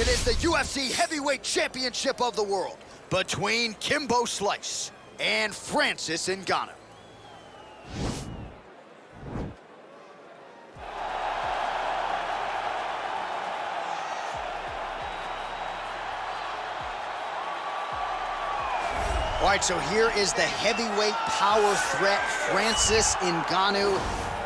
It is the UFC Heavyweight Championship of the world between Kimbo and Francis Ngannou. All right, so here is the heavyweight power threat, Francis Ngannou.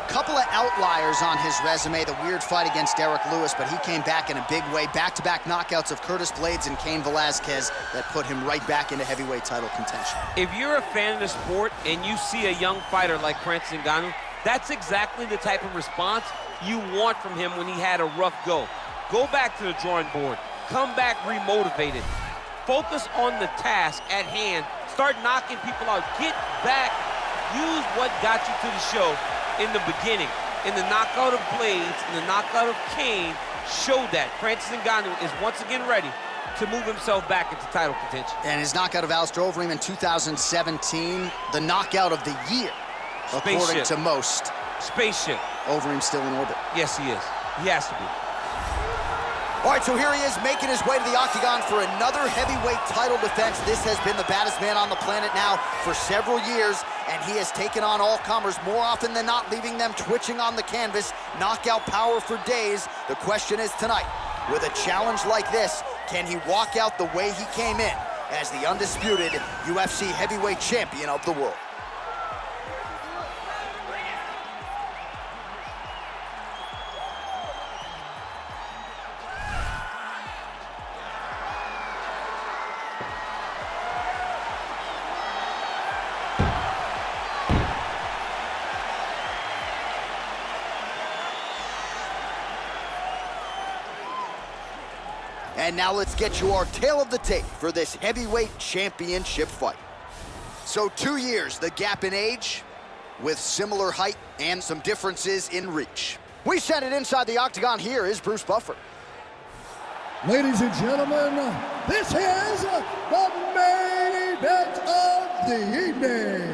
Couple of outliers on his resume, the weird fight against Derek Lewis, but he came back in a big way. Back-to-back knockouts of Curtis Blades and Cain Velasquez that put him right back into heavyweight title contention. If you're a fan of the sport and you see a young fighter like Francis Ngannou, that's exactly the type of response you want from him when he had a rough go. Go back to the drawing board, come back remotivated, focus on the task at hand, start knocking people out, get back, use what got you to the show in the beginning. In the knockout of Blades, in the knockout of Cain, showed that Francis Ngannou is once again ready to move himself back into title contention. And his knockout of Alistair Overeem in 2017, the knockout of the year, according to most. Spaceship. Overeem still in orbit. Yes, he is. He has to be. All right, so here he is making his way to the octagon for another heavyweight title defense. This has been the baddest man on the planet now for several years, and he has taken on all comers more often than not, leaving them twitching on the canvas. Knockout power for days. The question is tonight, with a challenge like this, can he walk out the way he came in as the undisputed UFC heavyweight champion of the world? And now let's get you our tale of the tape for this heavyweight championship fight. So 2 years, the gap in age, with similar height and some differences in reach. We send it inside the octagon. Here is Bruce Buffer. Ladies and gentlemen, this is the main event of the evening.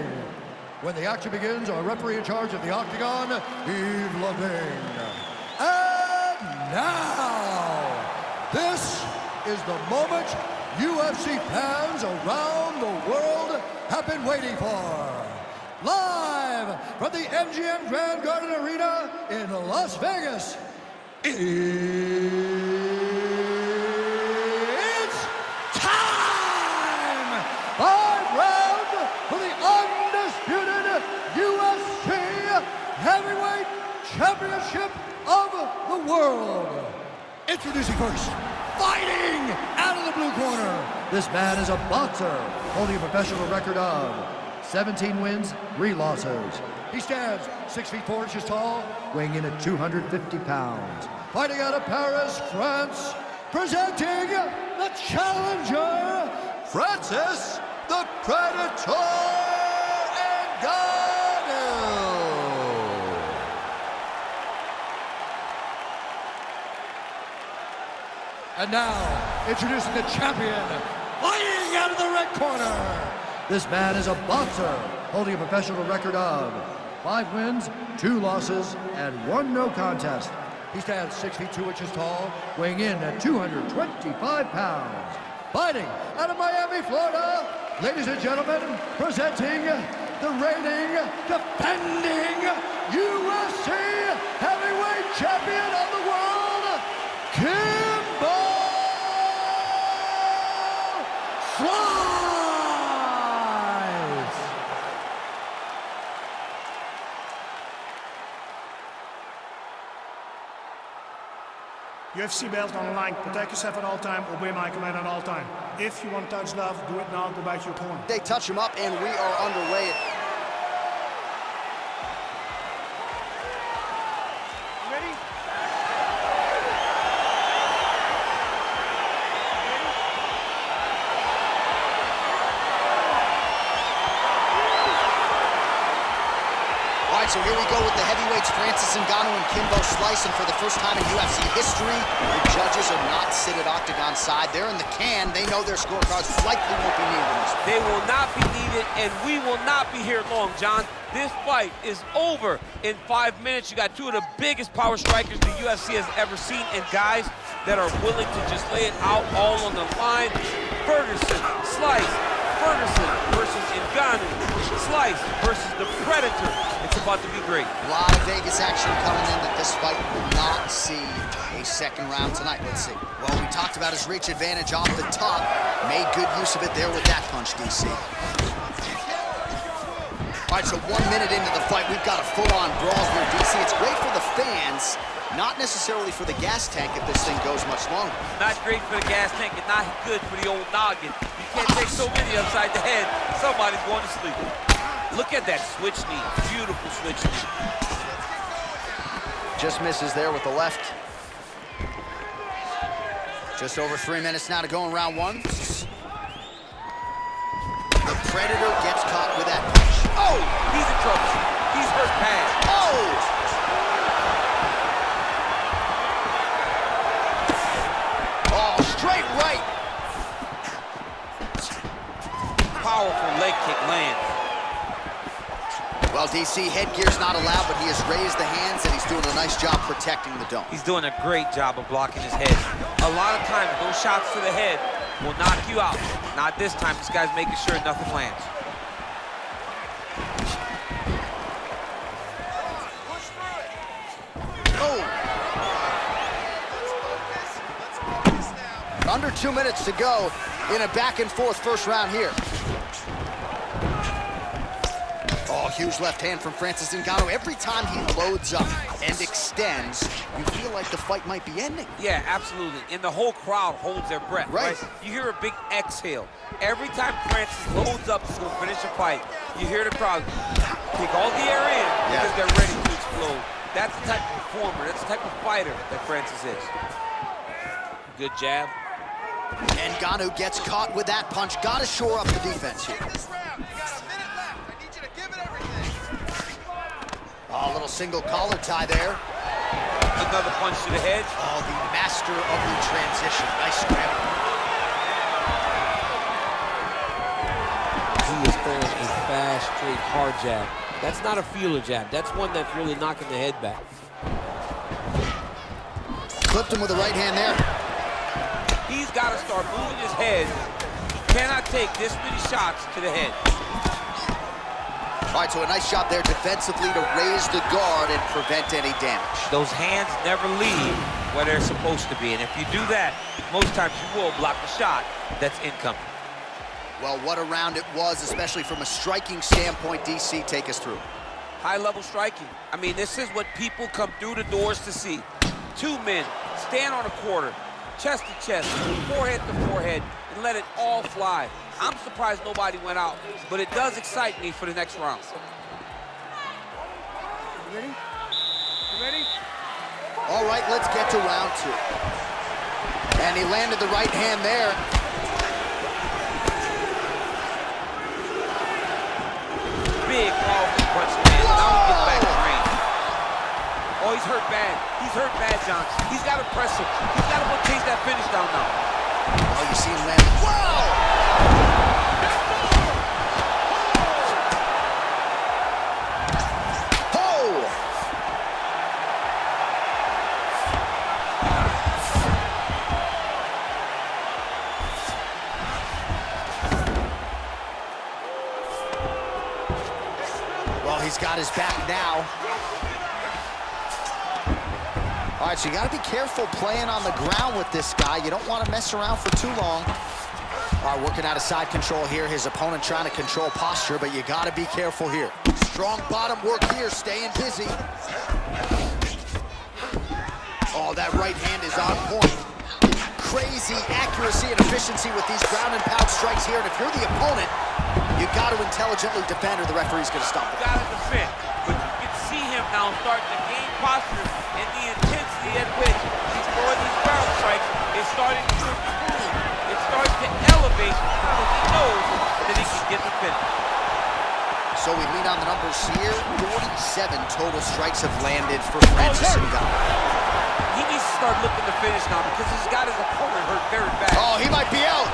When the action begins, our referee in charge of the octagon, Yves Levine. And now, this is the moment UFC fans around the world have been waiting for. Live from the MGM Grand Garden Arena in Las Vegas, it's time! 5 rounds for the undisputed UFC Heavyweight Championship of the world. Introducing first, fighting out of the blue corner. This man is a boxer, holding a professional record of 17 wins, 3 losses. He stands 6 feet 4 inches tall, weighing in at 250 pounds. Fighting out of Paris, France, presenting the challenger, Francis the Predator Ngannou. And now, introducing the champion, fighting out of the red corner. This man is a boxer, holding a professional record of 5 wins, 2 losses, and 1 no contest. He stands 6 feet 2 inches tall, weighing in at 225 pounds. Fighting out of Miami, Florida, ladies and gentlemen, presenting the reigning, defending UFC heavyweight champion of the world, Kimbo! UFC belt on the line. Protect yourself at all time. Obey my command at all time. If you want to touch love, do it now. Go back to your corner. They touch him up, and we are underway. Ready? All right, so here we go with the heavyweights, Francis Ngannou and Kimbo Slice, and for the first time in UFC history, the judges are not sit at octagon side. They're in the can. They know their scorecards likely won't be needed in this fight. They will not be needed, and we will not be here long, John. This fight is over in 5 minutes. You got 2 of the biggest power strikers the UFC has ever seen, and guys, that are willing to just lay it out all on the line. Ferguson, slice. Ferguson versus Ngannou. Slice versus the Predator. It's about to be great. A lot of Vegas action coming in that this fight will not see a second round tonight. Let's see. Well, we talked about his reach advantage off the top. Made good use of it there with that punch, DC. All right, so 1 minute into the fight, we've got a full-on brawl here, DC. It's great for the fans, not necessarily for the gas tank if this thing goes much longer. Not great for the gas tank and not good for the old noggin. You can't take so many upside the head. Somebody's going to sleep. Look at that switch knee. Beautiful switch knee. Just misses there with the left. Just over 3 minutes now to go in round one. The Predator gets caught with that punch. Oh, he's in trouble. He's hurt bad. Oh! Oh, straight right. Powerful leg kick lands. Well, DC, headgear's not allowed, but he has raised the hands, and he's doing a nice job protecting the dome. He's doing a great job of blocking his head. A lot of times, those shots to the head will knock you out. Not this time. This guy's making sure nothing lands. Oh! Under 2 minutes to go in a back-and-forth first round here. Oh, huge left hand from Francis Ngannou. Every time he loads up and extends, you feel like the fight might be ending. Yeah, absolutely. And the whole crowd holds their breath, right? You hear a big exhale. Every time Francis loads up to go finish a fight, you hear the crowd take all the air in because they're ready to explode. That's the type of performer, that's the type of fighter that Francis is. Good jab. Ngannou gets caught with that punch. Got to shore up the defense here. Oh, a little single collar tie there. Another punch to the head. Oh, the master of the transition. Nice scramble. He is throwing a fast, straight, hard jab. That's not a feeler jab. That's one that's really knocking the head back. Clipped him with the right hand there. He's got to start moving his head. He cannot take this many shots to the head. All right, so a nice job there defensively to raise the guard and prevent any damage. Those hands never leave where they're supposed to be. And if you do that, most times you will block the shot that's incoming. Well, what a round it was, especially from a striking standpoint. DC, take us through. High-level striking. I mean, this is what people come through the doors to see. Two men stand on a quarter, chest to chest, forehead to forehead, and let it all fly. I'm surprised nobody went out, but it does excite me for the next round. You ready? You ready? All right, let's get to round two. And he landed the right hand there. Big, powerful punch lands. Now he gets back to range. Oh, he's hurt bad. He's hurt bad, John. He's got to press him. He's got to go chase that finish down now. Oh, you see him land. Whoa! Well, he's got his back now. All right, so you got to be careful playing on the ground with this guy. You don't want to mess around for too long. All right, working out of side control here. His opponent trying to control posture, but you got to be careful here. Strong bottom work here, staying busy. Oh, that right hand is on point. Crazy accuracy and efficiency with these ground and pound strikes here. And if you're the opponent, you got to intelligently defend or the referee's going to stop it. Got to defend, but you can see him now starting to gain posture and the intensity at which he's throwing these ground strikes is starting to improve. It's starting to elevate because he knows that he can get the finish. So we lean on the numbers here. 47 total strikes have landed for Francis Ngannou. He needs to start looking to finish now because he's got his opponent hurt very bad. Oh, he might be out.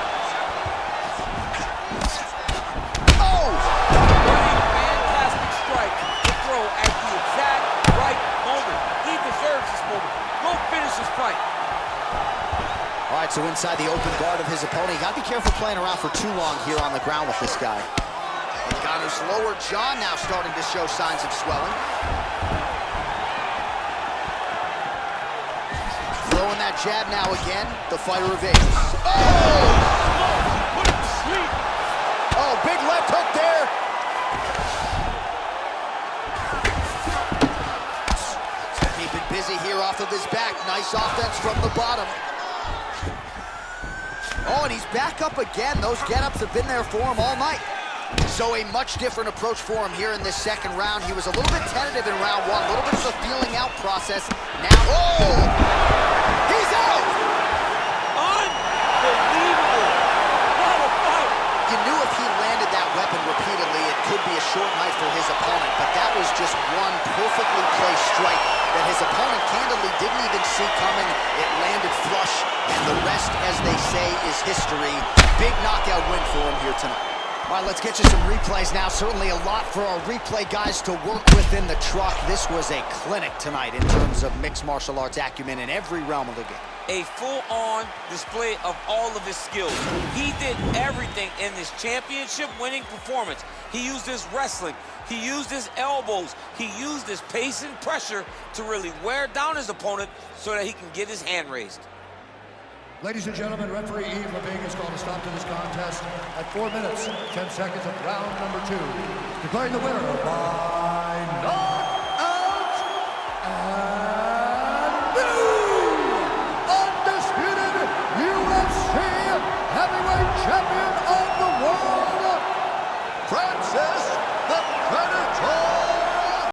Oh! What a fantastic strike to throw at the exact right moment. He deserves this moment. Go finish this fight. inside the open guard of his opponent. You gotta be careful playing around for too long here on the ground with this guy. Ngannou's lower jaw now starting to show signs of swelling. Throwing that jab now again. The fighter evades. Oh, big left hook there. Keeping busy here off of his back. Nice offense from the bottom. Oh, and he's back up again. Those get-ups have been there for him all night. So a much different approach for him here in this second round. He was a little bit tentative in round one, a little bit of a feeling out process. Now, oh! He's out! Unbelievable! What a fight! You knew if he landed that weapon repeatedly, it could be a short night for his opponent, but that was just one perfectly placed strike that his opponent candidly didn't even see coming. It landed flush, and the rest, as they say, is history. Big knockout win for him here tonight. All right, let's get you some replays now. Certainly a lot for our replay guys to work with in the truck. This was a clinic tonight in terms of mixed martial arts acumen in every realm of the game. A full-on display of all of his skills. He did everything in this championship-winning performance. He used his wrestling. He used his elbows. He used his pace and pressure to really wear down his opponent so that he can get his hand raised. Ladies and gentlemen, referee Yves Leving has called a stop to this contest at 4 minutes, 10 seconds of round number 2. Declaring the winner by